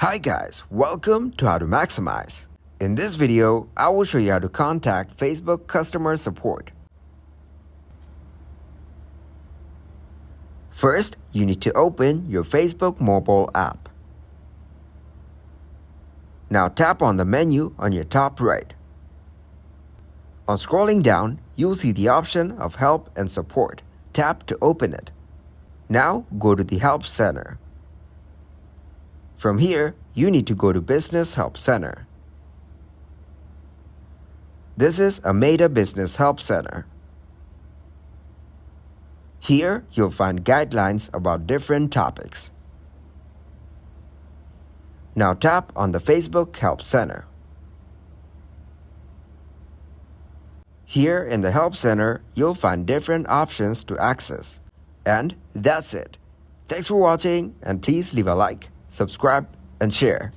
Hi guys, welcome to How to Maximize. In this video, I will show you how to contact Facebook customer support. First, you need to open your Facebook mobile app. Now tap on the menu on your top right. On scrolling down, you'll see the option of Help and Support. Tap to open it. Now go to the Help Center. From here, you need to go to Business Help Center. This is a Meta Business Help Center. Here, you'll find guidelines about different topics. Now tap on the Facebook Help Center. Here in the Help Center, you'll find different options to access. And that's it. Thanks for watching, and please leave a like, subscribe, and share.